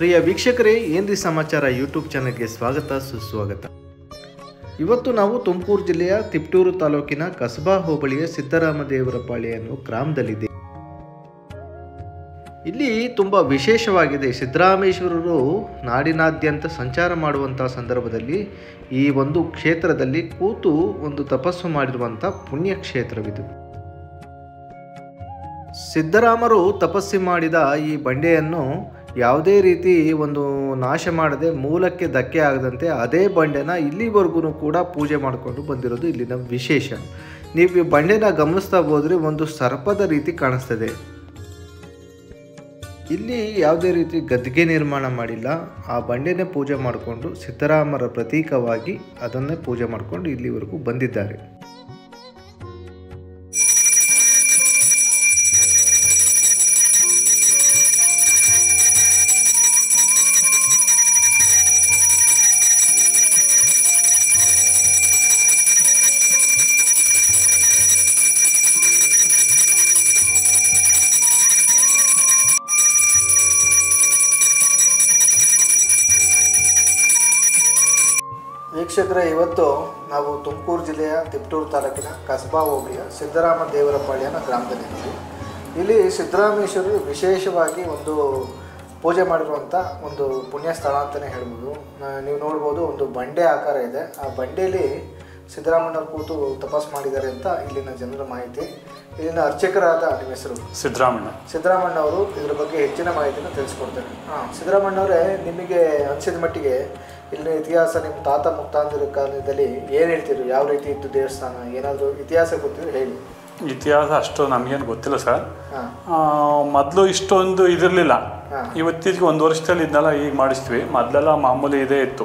ಪ್ರಿಯ ವೀಕ್ಷಕರೇ, ಏನ್ರಿ ಸಮಾಚಾರ ಯೂಟ್ಯೂಬ್ ಚಾನಲ್ಗೆ ಸ್ವಾಗತ ಸುಸ್ವಾಗತ. ಇವತ್ತು ನಾವು ತುಮಕೂರು ಜಿಲ್ಲೆಯ ತಿಪಟೂರು ತಾಲೂಕಿನ ಕಸಬಾ ಹೋಬಳಿಯ ಸಿದ್ದರಾಮದೇವರಪಾಳ್ಯ ಅನ್ನೋ ಗ್ರಾಮದಲ್ಲಿದೆ. ಇಲ್ಲಿ ತುಂಬ ವಿಶೇಷವಾಗಿದೆ. ಸಿದ್ದರಾಮೇಶ್ವರರು ನಾಡಿನಾದ್ಯಂತ ಸಂಚಾರ ಮಾಡುವಂಥ ಸಂದರ್ಭದಲ್ಲಿ ಈ ಒಂದು ಕ್ಷೇತ್ರದಲ್ಲಿ ಕೂತು ಒಂದು ತಪಸ್ಸು ಮಾಡಿರುವಂಥ ಪುಣ್ಯಕ್ಷೇತ್ರವಿದು. ಸಿದ್ದರಾಮರು ತಪಸ್ಸು ಮಾಡಿದ ಈ ಬಂಡೆಯನ್ನು ಯಾವುದೇ ರೀತಿ ಒಂದು ನಾಶ ಮಾಡದೆ ಮೂಲಕ್ಕೆ ಧಕ್ಕೆ ಆಗದಂತೆ ಅದೇ ಬಂಡೆನ ಇಲ್ಲಿವರೆಗೂ ಕೂಡ ಪೂಜೆ ಮಾಡಿಕೊಂಡು ಬಂದಿರೋದು ಇಲ್ಲಿನ ವಿಶೇಷ. ನೀವು ಈ ಬಂಡೆನ ಗಮನಿಸ್ತಾ ಹೋದರೆ ಒಂದು ಸರ್ಪದ ರೀತಿ ಕಾಣಿಸ್ತದೆ. ಇಲ್ಲಿ ಯಾವುದೇ ರೀತಿ ಗದ್ದಿಗೆ ನಿರ್ಮಾಣ ಮಾಡಿಲ್ಲ. ಆ ಬಂಡೆನೇ ಪೂಜೆ ಮಾಡಿಕೊಂಡು ಸಿದ್ದರಾಮರ ಪ್ರತೀಕವಾಗಿ ಅದನ್ನೇ ಪೂಜೆ ಮಾಡಿಕೊಂಡು ಇಲ್ಲಿವರೆಗೂ ಬಂದಿದ್ದಾರೆ. ವೀಕ್ಷಕರೇ, ಇವತ್ತು ನಾವು ತುಮಕೂರು ಜಿಲ್ಲೆಯ ತಿಪಟೂರು ತಾಲೂಕಿನ ಕಸಬಾ ಹೋಬಳಿಯ ಸಿದ್ದರಾಮದೇವರಪಾಳ್ಯನ ಗ್ರಾಮದಲ್ಲಿದ್ದೀವಿ. ಇಲ್ಲಿ ಸಿದ್ದರಾಮೇಶ್ವರರು ವಿಶೇಷವಾಗಿ ಒಂದು ಪೂಜೆ ಮಾಡಿರುವಂಥ ಒಂದು ಪುಣ್ಯ ಸ್ಥಳ ಅಂತಲೇ ಹೇಳ್ಬೋದು. ನೀವು ನೋಡ್ಬೋದು, ಒಂದು ಬಂಡೆ ಆಕಾರ ಇದೆ. ಆ ಬಂಡೆಯಲ್ಲಿ ಸಿದ್ದರಾಮಣ್ಣವ್ರು ಕೂತು ತಪಸ್ಸು ಮಾಡಿದ್ದಾರೆ ಅಂತ ಇಲ್ಲಿನ ಜನರ ಮಾಹಿತಿ. ಇಲ್ಲಿನ ಅರ್ಚಕರಾದ ನಿಮ್ಮ ಹೆಸರು? ಸಿದ್ದರಾಮಣ್ಣ ಅವರು ಇದ್ರ ಬಗ್ಗೆ ಹೆಚ್ಚಿನ ಮಾಹಿತಿನ ತಿಳಿಸ್ಕೊಡ್ತಾರೆ. ಸಿದ್ದರಾಮಣ್ಣವರೇ, ನಿಮಗೆ ಅನಿಸಿದ ಮಟ್ಟಿಗೆ ಇಲ್ಲಿನ ಇತಿಹಾಸ, ನಿಮ್ಮ ತಾತ ಮುಕ್ತಾಂತರ ಕಾಲದಲ್ಲಿ ಏನು ಹೇಳ್ತೀರಿ? ಯಾವ ರೀತಿ ಇತ್ತು ದೇವಸ್ಥಾನ? ಏನಾದರೂ ಇತಿಹಾಸ ಗೊತ್ತಿದ್ರೆ ಹೇಳಿ. ಇತಿಹಾಸ ಅಷ್ಟು ನಮಗೇನು ಗೊತ್ತಿಲ್ಲ ಸರ್. ಮೊದಲು ಇಷ್ಟೊಂದು ಇದಿರಲಿಲ್ಲ. ಇವತ್ತಿಗೆ ಒಂದು ವರ್ಷದಲ್ಲಿ ಇದನ್ನೆಲ್ಲ ಈಗ ಮಾಡಿಸ್ತೀವಿ. ಮೊದಲೆಲ್ಲ ಮಾಮೂಲಿ ಇದೇ ಇತ್ತು.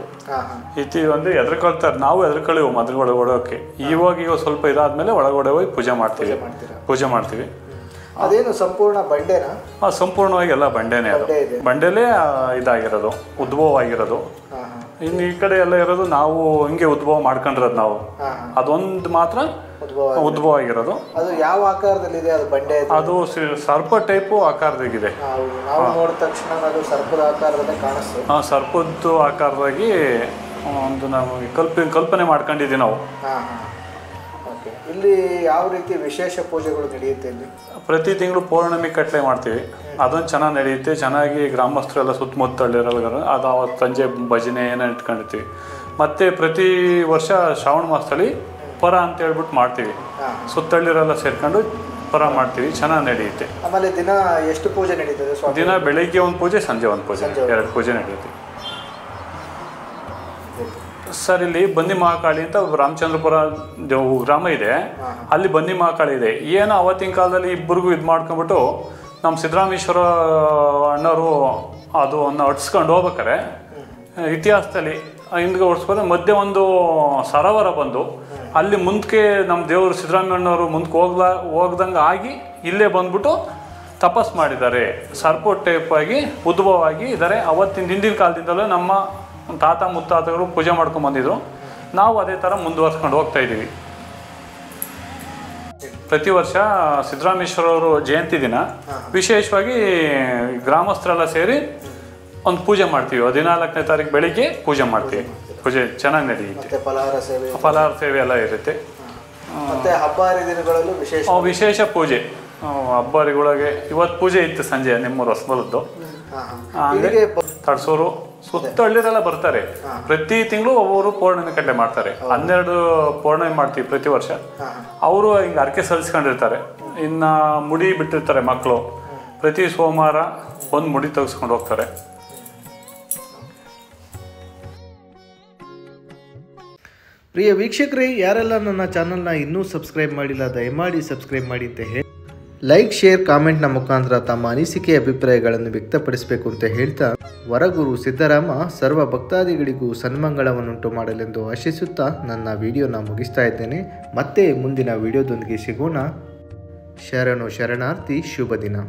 ಅಂದರೆ ಎದ್ರಕೊಳ್ತಾರೆ, ನಾವು ಎದ್ರಕೊಳ್ಳಿವು ಮೊದಲು ಒಳಗೊಡೋಕೆ. ಇವಾಗ ಸ್ವಲ್ಪ ಇದಾದ್ಮೇಲೆ ಒಳಗಡೆ ಹೋಗಿ ಪೂಜೆ ಮಾಡ್ತೀವಿ. ಅದೇನು ಸಂಪೂರ್ಣ ಬಂಡೆನಾ? ಸಂಪೂರ್ಣವಾಗಿ ಎಲ್ಲ ಬಂಡೆನೇ. ಅದು ಬಂಡೆಲೇ ಇದಾಗಿರೋದು, ಉದ್ಭವ ಆಗಿರೋದು. ಇನ್ನು ಈ ಕಡೆ ಎಲ್ಲ ಇರೋದು ನಾವು ಹಿಂಗೆ ಉದ್ಭವ ಮಾಡ್ಕೊಂಡಿರೋದು ನಾವು. ಅದೊಂದು ಮಾತ್ರ ಉದ್ಭವ ಆಗಿರೋದು. ಅದು ಯಾವ ಆಕಾರದಲ್ಲಿದೆ ಅದು ಬಂಡೆ? ಅದು ಸರ್ಪ ಟೈಪು ಆಕಾರದಾಗಿದೆ. ನಾವು ನೋಡಿದ ತಕ್ಷಣ ಅದು ಸರ್ಪದ ಆಕಾರದಲ್ಲೇ ಕಾಣಿಸ್ತು. ಸರ್ಪದ್ದು ಆಕಾರದಾಗಿ ಒಂದು ನಾವು ಕಲ್ಪನೆ ಮಾಡ್ಕೊಂಡಿದ್ದೀವಿ ನಾವು. ಇಲ್ಲಿ ಯಾವ ರೀತಿ ವಿಶೇಷ ಪೂಜೆಗಳು ನಡೆಯುತ್ತೆ? ಇಲ್ಲಿ ಪ್ರತಿ ತಿಂಗಳು ಪೌರ್ಣಮಿ ಕಟ್ಲೆ ಮಾಡ್ತೀವಿ. ಅದೊಂದು ಚೆನ್ನಾಗಿ ನಡೆಯುತ್ತೆ. ಚೆನ್ನಾಗಿ ಗ್ರಾಮಸ್ಥರೆಲ್ಲ ಸುತ್ತಮುತ್ತ ಹಳ್ಳಿರಲ್ಲ ಅದು ಅವತ್ತು ಸಂಜೆ ಭಜನೆ ಏನೋ ಇಟ್ಕೊಂಡಿರ್ತೀವಿ. ಮತ್ತು ಪ್ರತಿ ವರ್ಷ ಶ್ರಾವಣ ಮಾಸದಲ್ಲಿ ಪರ ಅಂತ ಹೇಳ್ಬಿಟ್ಟು ಮಾಡ್ತೀವಿ. ಸುತ್ತಳ್ಳಿರೆಲ್ಲ ಸೇರ್ಕೊಂಡು ಪರ ಮಾಡ್ತೀವಿ. ಚೆನ್ನಾಗಿ ನಡೆಯುತ್ತೆ. ಆಮೇಲೆ ದಿನ ಎಷ್ಟು ಪೂಜೆ ನಡೀತದೆ? ದಿನ ಬೆಳಿಗ್ಗೆ ಒಂದು ಪೂಜೆ, ಸಂಜೆ ಒಂದು ಪೂಜೆ, 2 ಪೂಜೆ ನಡೆಯುತ್ತೆ ಸರ್. ಇಲ್ಲಿ ಬನ್ನಿ ಮಹಾಕಾಳಿ ಅಂತ ರಾಮಚಂದ್ರಪುರ ಗ್ರಾಮ ಇದೆ. ಅಲ್ಲಿ ಬನ್ನಿ ಮಹಾಕಾಳಿ ಇದೆ. ಏನೋ ಅವತ್ತಿನ ಕಾಲದಲ್ಲಿ ಇಬ್ಬರಿಗೂ ಇದು ಮಾಡ್ಕೊಂಡ್ಬಿಟ್ಟು ನಮ್ಮ ಸಿದ್ದರಾಮೇಶ್ವರ ಅಣ್ಣವರು ಅದು ಅಟ್ಸ್ಕೊಂಡು ಹೋಗ್ಬೇಕಾರೆ ಇತಿಹಾಸದಲ್ಲಿ ಹಿಂದ್ಗೆ ಹೊಡ್ಸ್ಕೊಂಡು ಮಧ್ಯೆ ಒಂದು ಸರೋವರ ಬಂದು ಅಲ್ಲಿ ಮುಂದಕ್ಕೆ ನಮ್ಮ ದೇವರು ಸಿದ್ದರಾಮಣ್ಣವರು ಮುಂದಕ್ಕೆ ಹೋಗ್ದಂಗೆ ಆಗಿ ಇಲ್ಲೇ ಬಂದ್ಬಿಟ್ಟು ತಪಸ್ಸು ಮಾಡಿದ್ದಾರೆ. ಸರ್ಪೋ ಟೈಪ್ ಆಗಿ ಉದ್ಭವ ಆಗಿ ಇದ್ದಾರೆ. ಹಿಂದಿನ ಕಾಲದಿಂದಲೂ ನಮ್ಮ ತಾತ ಮುತ್ತಾತರು ಪೂಜೆ ಮಾಡ್ಕೊಂಡ್ಬಂದಿದ್ರು. ನಾವು ಅದೇ ಥರ ಮುಂದುವರ್ಸ್ಕೊಂಡು ಹೋಗ್ತಾ ಇದ್ದೀವಿ. ಪ್ರತಿ ವರ್ಷ ಸಿದ್ದರಾಮೇಶ್ವರವರು ಜಯಂತಿ ದಿನ ವಿಶೇಷವಾಗಿ ಗ್ರಾಮಸ್ಥರೆಲ್ಲ ಸೇರಿ ಒಂದು ಪೂಜೆ ಮಾಡ್ತೀವಿ. 14ನೇ ತಾರೀಕು ಬೆಳಿಗ್ಗೆ ಪೂಜೆ ಮಾಡ್ತೀವಿ. ಪೂಜೆ ಚೆನ್ನಾಗಿ ನಡೆಯುತ್ತೆ. ಫಲಹಾರ ಸೇವೆ ಎಲ್ಲ ಇರುತ್ತೆ. ಹಬ್ಬ ಹರಿದಿನಗಳಲ್ಲೂ ವಿಶೇಷ ಪೂಜೆ. ಹಬ್ಬ ಹರಿಗಳಿಗೆ ಇವತ್ತು ಪೂಜೆ ಇತ್ತು ಸಂಜೆ ನಿಮ್ಮೂರು ಹೊಸಬಲದ್ದು. ಹಂಗೆ ತಡ್ಸೋರು ಸುತ್ತ ಹಳ್ಳಿರೆಲ್ಲ ಬರ್ತಾರೆ. ಪ್ರತಿ ತಿಂಗಳು ಒಬ್ಬರು ಪೌರ್ಣಮಿ ಕಟ್ಲೆ ಮಾಡ್ತಾರೆ. 12 ಪೌರ್ಣಮಿ ಮಾಡ್ತೀವಿ ಪ್ರತಿ ವರ್ಷ. ಅವರು ಹಿಂಗೆ ಅರ್ಕೆ ಸಲ್ಲಿಸ್ಕೊಂಡಿರ್ತಾರೆ. ಇನ್ನು ಮುಡಿ ಬಿಟ್ಟಿರ್ತಾರೆ ಮಕ್ಕಳು. ಪ್ರತಿ ಸೋಮವಾರ ಒಂದು ಮುಡಿ ತೆಗೆಸ್ಕೊಂಡು ಹೋಗ್ತಾರೆ. ಪ್ರಿಯ ವೀಕ್ಷಕರೇ, ಯಾರೆಲ್ಲ ನನ್ನ ಚಾನಲ್ನ ಇನ್ನೂ ಸಬ್ಸ್ಕ್ರೈಬ್ ಮಾಡಿಲ್ಲ ದಯಮಾಡಿ ಸಬ್ಸ್ಕ್ರೈಬ್ ಮಾಡಿ ಅಂತ ಹೇಳಿ ಲೈಕ್, ಶೇರ್, ಕಾಮೆಂಟ್ನ ಮುಖಾಂತರ ತಮ್ಮ ಅನಿಸಿಕೆ ಅಭಿಪ್ರಾಯಗಳನ್ನು ವ್ಯಕ್ತಪಡಿಸಬೇಕು ಅಂತ ಹೇಳ್ತಾ, ವರಗುರು ಸಿದ್ದರಾಮ ಸರ್ವ ಭಕ್ತಾದಿಗಳಿಗೂ ಸನ್ಮಂಗಳವನ್ನುಂಟು ಮಾಡಲೆಂದು ಆಶಿಸುತ್ತಾ ನನ್ನ ವಿಡಿಯೋನ ಮುಗಿಸ್ತಾ ಇದ್ದೇನೆ. ಮತ್ತೆ ಮುಂದಿನ ವಿಡಿಯೋದೊಂದಿಗೆ ಸಿಗೋಣ. ಶರಣು ಶರಣಾರ್ಥಿ. ಶುಭ ದಿನ.